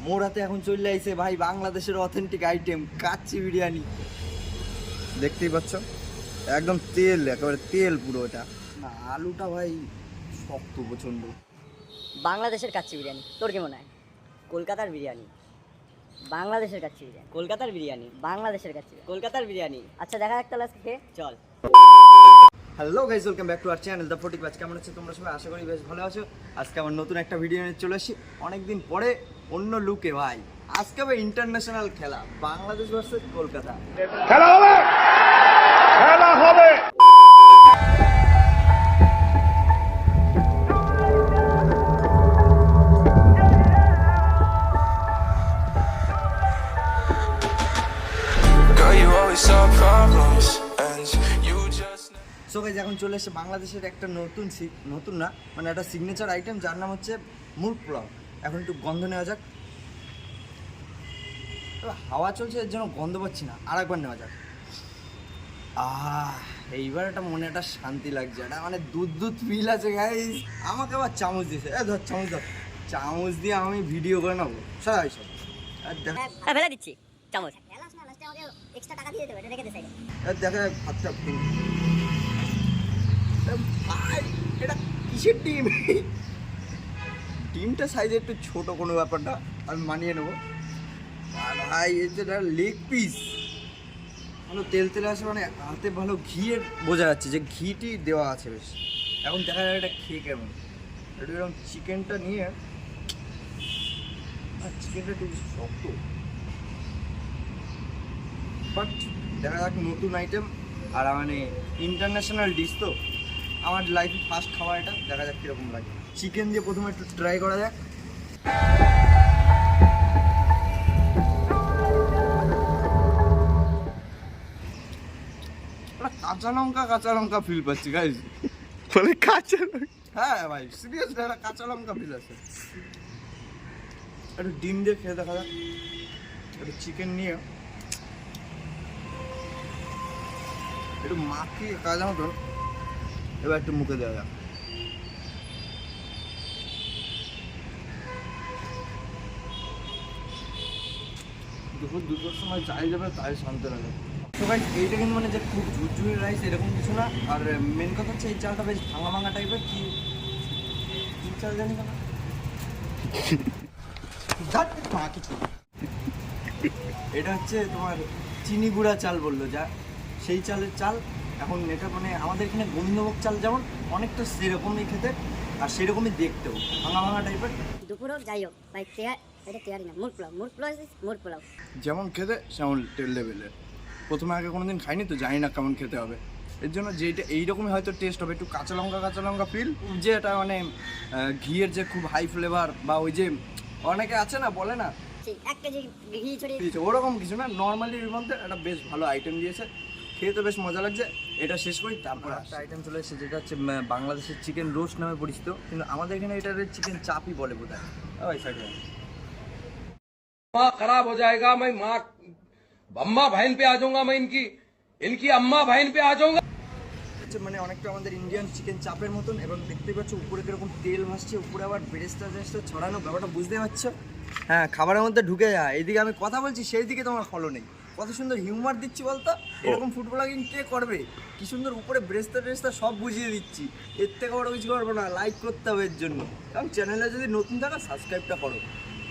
মোর হাতে এখন চলে আইছে ভাই বাংলাদেশের অথেন্টিক আইটেম কাচ্চি বিরিয়ানি। দেখতেই পাচ্ছ একদম তেল, একেবারে তেল পুরো। এটা না আলুটা ভাই শক্ত প্রচণ্ড। বাংলাদেশের কাচ্চি বিরিয়ানি তোর কি মনে হয়? কলকাতার বিরিয়ানি, বাংলাদেশের কাচ্চি বিরিয়ানি, কলকাতার বিরিয়ানি, বাংলাদেশের কাচ্চি, কলকাতার বিরিয়ানি। আচ্ছা দেখা যাক তাহলে আজকে খেয়ে চল। Hello guys, welcome back to our channel the Fatik Baaz. কেমন আছো তোমরা সবাই? আশা করি বেশ ভালো আছো। আজকে আমার নতুন একটা ভিডিও নিয়ে চলে আসি, অনেকদিন পরে অন্য লুকে ভাই। আজকে হবে ইন্টারন্যাশনাল খেলা, বাংলাদেশ ভার্সেস কলকাতা। খেলা হবে, খেলা হবে। সো গাইস এখন চলে এসে বাংলাদেশের একটা নতুন না মানে একটা সিগনেচার আইটেম, যার নাম হচ্ছে মুরগ পোলাও। এখন একটু গন্ধ নেওয়া যাক। হাওয়া চলছে এর জন্য গন্ধ পাচ্ছি না, আর একবার নেওয়া যাক। এইবার একটা মনে একটা শান্তি লাগছে, এটা মানে দুধ ফিল আছে গাইস। আমাকে আবার চামচ দিয়েছে, ধর চামচ ধর, চামচ দিয়ে আমি ভিডিও করে নেবো সবাই সব। ফেলে দিচ্ছি চামচ। দেখা ভাতটা ভাই, এটা কিসের ডিম? ডিমটা সাইজে একটু ছোট, কোনো ব্যাপারটা আমি মানিয়ে নেবো। আর ভাই এই যে লেগ পিস ভালো তেল তেলে আছে, মানে হাতে ভালো ঘিয়ের বোঝা যাচ্ছে যে ঘিটি দেওয়া আছে বেশ। এখন দেখা যায় এটা খেয়ে কেমন। একটু এরকম চিকেনটা নিয়ে, আর চিকেনটা একটু শক্ত, বাট দেখা যাক নতুন আইটেম আর মানে ইন্টারন্যাশনাল ডিশ তো, আমার লাইফে ফার্স্ট খাওয়া এটা। দেখা যাক কীরকম লাগে। চিকেন দিয়ে প্রথমে একটু ট্রাই করা যাক। কাঁচা লঙ্কা ফিল পাচ্ছি গাইজ। বলে কাঁচা, হ্যাঁ ভাই সিরিয়াসলি একটা কাঁচা লঙ্কা ফিল আছে। একটু ডিম দিয়ে খেয়ে দেখা যাক। একটু চিকেন নিয়ে একটু মাখিয়ে কাজা মতন এবার একটু মুখে দেওয়া যাক। দুপুর সময় চাই যাবে, তাই শান্ত লাগে। তো ভাই এইটা কিন্তু মানে যে খুব ঝুরঝুরি রাইস এরকম কিছু না। আর মেন কথা হচ্ছে এই চালটা বেশ ভাঙা ভাঙা টাইপের। কি চাল জানি না, কিছু এটা হচ্ছে তোমার চিনি গুঁড়া চাল বললো যা, সেই চালের চাল। এখন এটা মানে আমাদের এখানে গোবিন্দভোগ চাল যেমন অনেকটা সেরকমই খেতে আর সেরকমই দেখতেও, ভাঙা ভাঙা টাইপের। দুপুরও যাই হোক ভাই, এটা তেয়ারি না, মুরগ পোলাও যেমন খেতে সেমন তেল লেভেলের। প্রথমে আগে কোনোদিন খাইনি তো জানি না কেমন খেতে হবে, এর জন্য যেটা এইরকমই হয়তো টেস্ট হবে। একটু কাঁচা লঙ্কা ফিল, যে এটা মানে ঘিয়ের যে খুব হাই ফ্লেভার, বা ওই যে অনেকে আছে না বলে না 1 কেজি ঘি ছড়িয়ে ওরকম কিছু না, নর্মালি এর মধ্যে একটা বেশ ভালো আইটেম দিয়েছে। খেয়ে তো বেশ মজা লাগছে। এটা শেষ করি, তারপর একটা আইটেম চলে এসেছে যেটা হচ্ছে বাংলাদেশের চিকেন রোস্ট নামে পরিচিত, কিন্তু আমাদের এখানে এটা চিকেন চাপই বলে বোধ হয়। खराब हो जाएगा, मैं माँ अम्मा बहन पे आ जाऊंगा, मैं इनकी अम्मा बहन पे आ जाऊंगा। মানে অনেকটা আমাদের ইন্ডিয়ান চিকেন চাপের মতন, এবং দেখতে পাচ্ছ উপরে কিরকম তেল ভাসছে, উপরে আবার বেরেস্তা ছড়ানো, ব্যাপারটা বুঝতে পারছো? হ্যাঁ, খাবারের মধ্যে ঢুকে যায়। এইদিকে আমি কথা বলছি, সেই দিকে তোমার ফলো নেই। কত সুন্দর হিউমার দিচ্ছি বলতো। এরকম ফুড ব্লগিং কে করবে? কি সুন্দর উপরে ব্রেস্তা সব বুঝিয়ে দিচ্ছি। এর থেকে বড় কিছু করবো না, লাইক করতে হবে এর জন্য। কারণ চ্যানেলে যদি নতুন থাকো সাবস্ক্রাইবটা করো।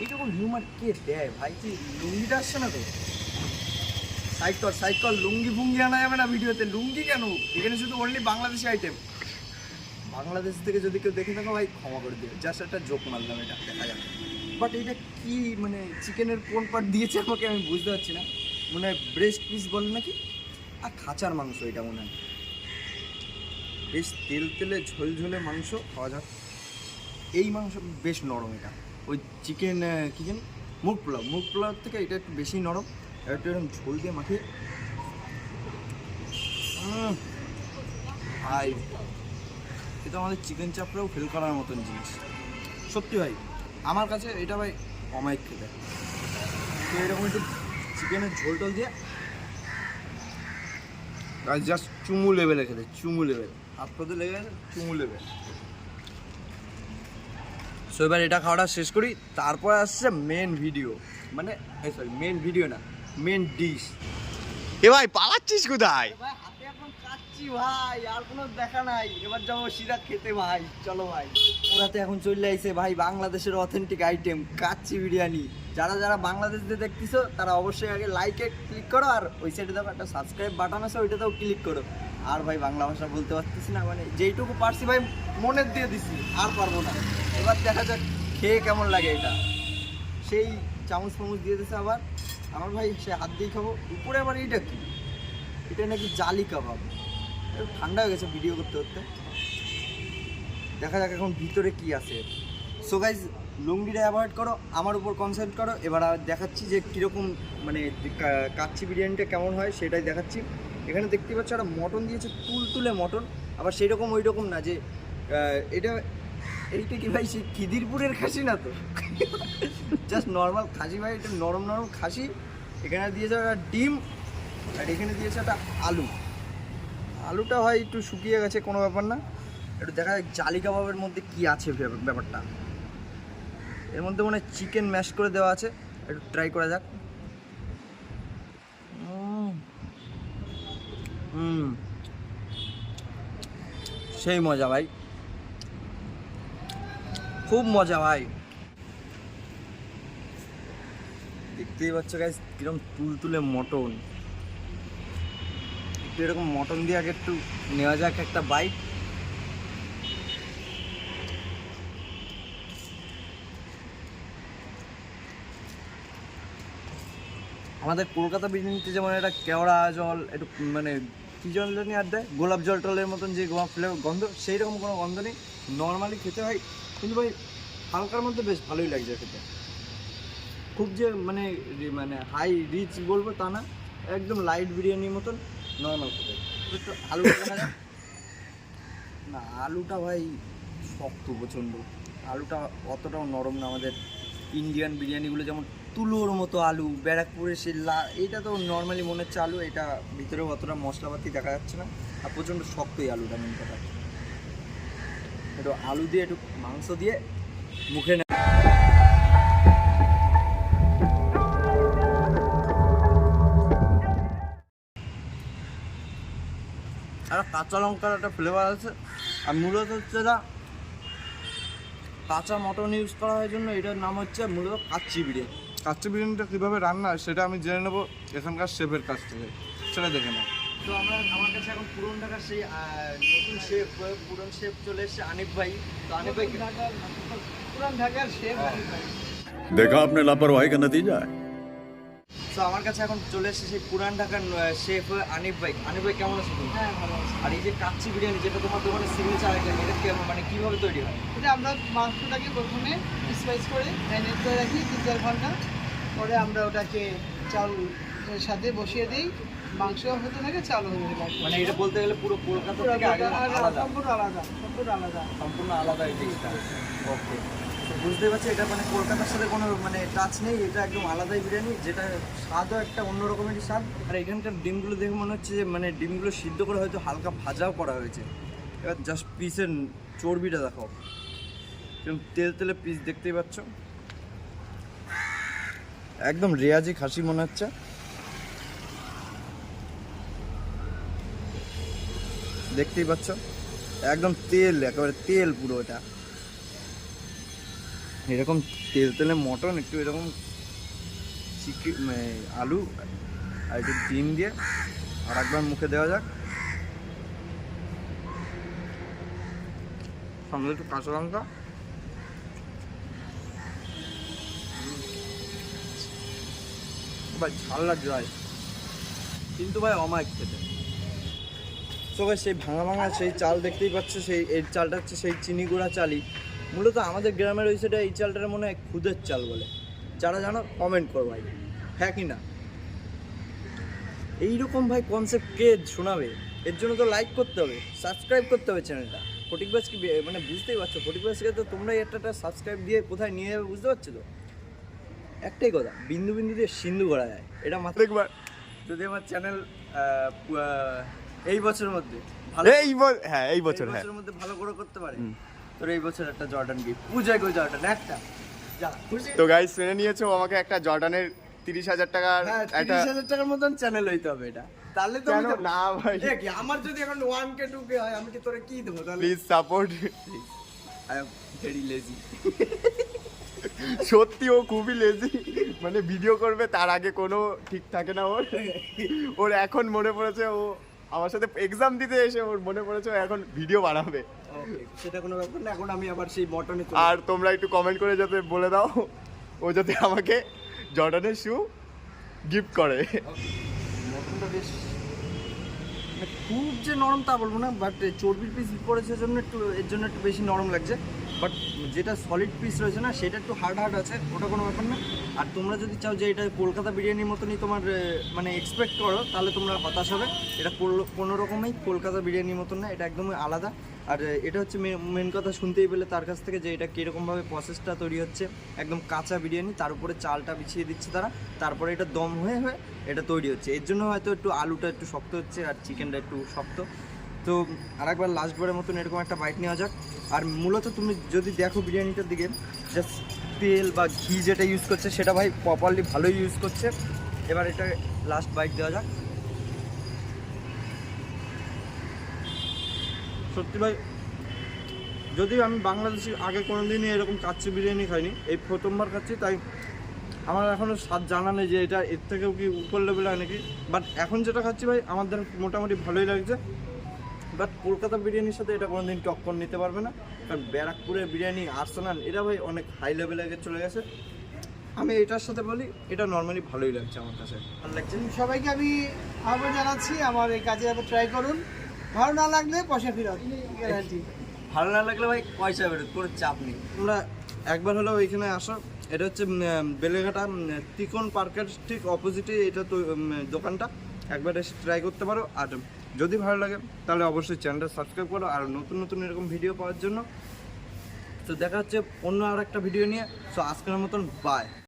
এইরকম হিউমার কে দেয় ভাই? কি লুঙ্গিটা আসছে না তো? সাইড কর, লুঙ্গি ফুঙ্গি আনা যাবে না ভিডিওতে। লুঙ্গি কেন? এখানে শুধু অনলি বাংলাদেশি আইটেম। বাংলাদেশ থেকে যদি কেউ দেখে থাকো ভাই ক্ষমা করে দিও, জাস্ট একটা জোক মারলাম, এটা দেখা যাবে। বাট এটা কি মানে চিকেনের কোন পার্ট দিয়েছে আমাকে আমি বুঝতে পারছি না। মনে হয় ব্রেস্ট পিস বলে নাকি, আর খাঁচার মাংস এটা মনে হয়। বেশ তেলে ঝোলে মাংস খাওয়া যাক। এই মাংস বেশ নরম। এটা ওই চিকেন কি জানি মুরগ পোলাও থেকে এটা একটু বেশি নরম। একটু এরকম ঝোল দিয়ে মাখিয়ে ভাই, এটা আমাদের চিকেন চাপড়াও ফেল করার মতন জিনিস। সত্যি ভাই আমার কাছে এটা ভাই অমায়িক খেতে। তো এরকম একটু চিকেনের ঝোল টোল দিয়ে জাস্ট চুমু লেভেলে খেতে, চুমু লেভেল। হাত পথে লেগে গেছে, চুমু লেভেল। সো এবার এটা খাওয়াটা শেষ করি, তারপর আসছে মেন ভিডিও, মানে সরি মেন ভিডিও না, মেন ডিশ। এ ভাই পালাচ্ছিস কোথায়? ভাই হাতে এখন কাচ্ছি ভাই, আর কোনো দেখা নাই, এবার যাবো সিধা খেতে ভাই, চলো ভাই। ওরাতে এখন চলে আইছে ভাই বাংলাদেশের অথেন্টিক আইটেম কাচ্চি বিরিয়ানি। যারা যারা বাংলাদেশ দিয়ে দেখতেছো তারা অবশ্যই আগে লাইকে ক্লিক করো, আর ওই সাইডে দেখো একটা সাবস্ক্রাইব বাটন আছে, ওইটাতেও ক্লিক করো। আর ভাই বাংলা ভাষা বলতে পারতেছি না, মানে যেইটুকু পারছি ভাই মনের দিয়ে দিছি, আর পারবো না। এবার দেখা যাক খেয়ে কেমন লাগে এটা। সেই চামচ ফামুচ দিয়ে দিছে আবার আমার ভাই, সে হাত দিয়ে খাবো। উপরে আবার এইটা কি, এটা নাকি জালি কাবাব। একটু ঠান্ডা হয়ে গেছে ভিডিও করতে করতে, দেখা যাক এখন ভিতরে কি আছে। সো গাইজ লুঙ্গিটা অ্যাভয়েড করো, আমার উপর কনসেন্ট্রেট করো। এবার আর দেখাচ্ছি যে কীরকম মানে কাচ্চি বিরিয়ানিটা কেমন হয় সেটাই দেখাচ্ছি। এখানে দেখতে পাচ্ছ একটা মটন দিয়েছে, তুলতুলে মটন, আবার সেই রকম ওই রকম না যে এইটা কি ভাই সেই খিদিরপুরের খাসি না তো, জাস্ট নর্মাল খাসি ভাই, এটা নরম নরম খাসি। এখানে দিয়েছে একটা ডিম, আর এখানে দিয়েছে একটা আলু। আলুটা হয় একটু শুকিয়ে গেছে, কোনো ব্যাপার না। একটু দেখা যাক জালি কাবাবের মধ্যে কি আছে ব্যাপারটা। এর মধ্যে মনে হয় চিকেন ম্যাশ করে দেওয়া আছে, একটু ট্রাই করা যাক। সেই মজা ভাই, খুব মজা ভাই। দেখতেই পাচ্ছ গাইস কিরকম তুলতুলে মটন। একটু এরকম মটন দিয়ে আগে একটু নেওয়া যাক একটা বাইট। আমাদের কলকাতা বিরিয়ানিতে যেমন একটা কেওড়া জল, একটু মানে কী জল জানি আর দেয়, গোলাপ জল টলের মতন যে গন্ধ, সেই রকম কোনো গন্ধ নেই। নর্মালি খেতে হয়, কিন্তু ভাই হালকার মধ্যে বেশ ভালোই লাগছে খেতে। খুব যে মানে মানে হাই রিচ বলবো তা না, একদম লাইট বিরিয়ানির মতন নর্মাল খেতে। একটু আলুটা দেখা যাক না, আলুটা ভাই শক্ত প্রচণ্ড, আলুটা অতটাও নরম না। আমাদের ইন্ডিয়ান বিরিয়ানিগুলো যেমন তুলোর মতো আলু, ব্যারাকপুরের সেই এইটা তো নর্মালি মনে হচ্ছে আলু, এটা ভিতরেও অতটা মশলাপাতি দেখা যাচ্ছে না, আর প্রচণ্ড শক্তই আলুটা মেন কথা। একটু আলু দিয়ে একটু মাংস দিয়ে মুখে না, আর কাঁচা লঙ্কার একটা ফ্লেভার আছে। আর মূলত হচ্ছে যা কাঁচা মটন ইউজ করা হয় জন্য এটার নাম হচ্ছে মূলত কাচ্চি বিরিয়ানি। কাচ্চি বিরিয়ানিটা কীভাবে রান্না হয় সেটা আমি জেনে নেবো এখানকার শেফের কাছ থেকে, সেটা দেখে নাও। তো আমার কাছে এখন পুরন ঢাকার সেই নতুন শেফ, পুরন শেফ চলে এসেছে আনিফ ভাই। তো আনিফ ভাই পুরান ঢাকার শেফ আনিফ ভাই। देखा आपने लापरवाही का नतीजा है। তো আমার কাছে এখন চলে এসেছে সেই পুরান ঢাকার শেফ আনিফ ভাই। আনিফ ভাই কেমন আছো তুমি? হ্যাঁ ভালো আছে। আর এই যে কাচ্চি বিরিয়ানি যেটা তোমার দোকানে সিগনেচার আইটেম, এটা কেমন মানে কীভাবে তৈরি হয়? এটা আমরা মাংসটাকে প্রথমে স্পাইস করে ম্যারিনেট করে রাখি 3-4 ঘন্টা, পরে আমরা ওটাকে চাউলের সাথে বসিয়ে দিই, মাংস হতে থাকে চাল হতে থাকে। মানে এটা বলতে গেলে পুরো কলকাতা থেকে আলাদা, সম্পূর্ণ আলাদা, সম্পূর্ণ আলাদা। সম্পূর্ণ আলাদা এই জিনিসটা। ওকে, বুঝতে পারছি এটা মানে কলকাতার সাথে কোনো মানে টাচ নেই, এটা একদম আলাদাই বিরিয়ানি, যেটা স্বাদও একটা অন্য রকমেরই স্বাদ। আর এখানকার ডিমগুলো দেখে মনে হচ্ছে যে মানে ডিমগুলো সিদ্ধ করে হয়তো হালকা ভাজাও করা হয়েছে। এবার জাস্ট পিসের চর্বিটা দেখো, তেল তেলে পিস দেখতেই পাচ্ছ, একদম রেয়াজি খাসি মনে হচ্ছে। দেখতেই পাচ্ছ একদম তেল, একেবারে তেল পুরো। এটা এরকম তেল তেলে মটন, একটু এরকম চিকেন আলু আর একটু ডিম দিয়ে আর একবার মুখে দেওয়া যাক, সঙ্গে একটু কাঁচা লঙ্কা। ভাই ঝাল লাগছে ভাই, কিন্তু ভাই অমায়িক খেতে। তো ভাই সেই ভাঙা ভাঙা সেই চাল দেখতেই পাচ্ছ, সেই এই চালটা হচ্ছে সেই চিনি গুঁড়া চালই। মূলত আমাদের গ্রামের ওই সাইডে এই চালটার মনে হয় খুদের চাল বলে। যারা জানো কমেন্ট করো ভাই, হ্যাঁ কি না? এইরকম ভাই কনসেপ্ট কে শোনাবে? এর জন্য তো লাইক করতে হবে, সাবস্ক্রাইব করতে হবে চ্যানেলটা। ফটিক বাসকে মানে বুঝতেই পারছো, ফটিক বাসকে তো তোমরাই একটা সাবস্ক্রাইব দিয়ে কোথায় নিয়ে যাবে বুঝতে পারছো তো। একটাই কথা, বিন্দু বিন্দু দিয়ে সিন্ধু করা যায়, এটা মাত্র একবার। যদি আমার চ্যানেল এই বছরের মধ্যে ভালো, এই বছর, হ্যাঁ এই বছর, হ্যাঁ মধ্যে ভালো করে করতে পারে, তোর এই বছর একটা জর্ডান গিফট, পূজায় গো জর্ডান একটা, যা খুশি। তো গাইস শুনে নিয়েছো, আমাকে একটা জর্ডানের 30,000 টাকার হ্যাঁ, একটা 30,000 টাকার মতন চ্যানেল হইতে হবে এটা, তাহলে তো কেন না ভাই, কি আমার যদি এখন 1K 2K হয় আমি কি তোরে কি দেবো তাহলে? Please support. I am very lazy. সত্যি ও খুবই লেজি, মানে ভিডিও করবে তার আগে কোনো ঠিক থাকে না ওর। ওর এখন মনে পড়েছে, ও আমার সাথে এক্সাম দিতে এসে ওর মনে পড়েছে ও এখন ভিডিও বানাবে। ওকে, সেটা কোনো ব্যাপার না, এখন আমি আবার সেই মটনে আর তোমরা একটু কমেন্ট করে যাতে বলে দাও ও যাতে আমাকে জর্ডানের শু গিফট করে। মটনটা বেশ মানে খুব যে নরম তা বলবো না, বাট চর্বির পিস পড়েছে জন্য একটু, এর জন্য একটু বেশি নরম লাগছে। বাট যেটা সলিড পিস রয়েছে না সেটা একটু হার্ড হার্ড আছে, ওটা কোনো ব্যাপার না। আর তোমরা যদি চাও যে এটা কলকাতা বিরিয়ানির মতনই তোমার মানে এক্সপেক্ট করো, তাহলে তোমরা হতাশ হবে। এটা কোনো রকমই কলকাতা বিরিয়ানির মতন না, এটা একদমই আলাদা। আর এটা হচ্ছে মেন কথা শুনতেই পেলে তার কাছ থেকে যে এটা কীরকমভাবে প্রসেসটা তৈরি হচ্ছে, একদম কাঁচা বিরিয়ানি, তার উপরে চালটা বিছিয়ে দিচ্ছে তারা, তারপরে এটা দম হয়ে হয়ে এটা তৈরি হচ্ছে। এর জন্য হয়তো একটু আলুটা একটু শক্ত হচ্ছে আর চিকেনটা একটু শক্ত। তো আরেকবার লাস্টবারের মতন এরকম একটা বাইট নেওয়া যাক। আর মূলত তুমি যদি দেখো বিরিয়ানিটার দিকে, জাস্ট তেল বা ঘি যেটা ইউজ করছে সেটা ভাই প্রপারলি ভালোই ইউজ করছে। এবার এটা লাস্ট বাইট দেওয়া যাক। সত্যি ভাই, যদিও আমি বাংলাদেশে আগে কোনো দিনই এরকম কাচ্চি বিরিয়ানি খাইনি, এই প্রথমবার খাচ্ছি, তাই আমার এখনও স্বাদ জানা নেই যে এটা এর থেকেও কি উপর লেভেলে হয় নাকি। বাট এখন যেটা খাচ্ছি ভাই আমাদের মোটামুটি ভালোই লাগছে। বাট কলকাতা বিরিয়ানির সাথে এটা কোনো দিন টক্কর নিতে পারবে না, কারণ ব্যারাকপুরের বিরিয়ানি, আর্সেনাল, এটা ভাই অনেক হাই লেভেলে চলে গেছে। আমি এটার সাথে বলি এটা নর্মালি ভালোই লাগছে আমার কাছে, ভালো লাগছে। সবাইকে আমি আহ্বান জানাচ্ছি আমার এই কাজে আবার ট্রাই করুন, ভালো না লাগলে পয়সা ফেরত গ্যারান্টি। ভালো না লাগলে ভাই পয়সা বেরোত, কোনো চাপ নেই। তোমরা একবার হলেও এখানে আসো। এটা হচ্ছে বেলেঘাটা তিকোন পার্কের ঠিক অপোজিটে এটা তো দোকানটা, একবার এসে ট্রাই করতে পারো। আর যদি ভালো লাগে তাহলে অবশ্যই চ্যানেলটা সাবস্ক্রাইব করো আর নতুন নতুন এরকম ভিডিও পাওয়ার জন্য। তো দেখা হচ্ছে অন্য আর একটা ভিডিও নিয়ে। সো আজকের মতন বাই।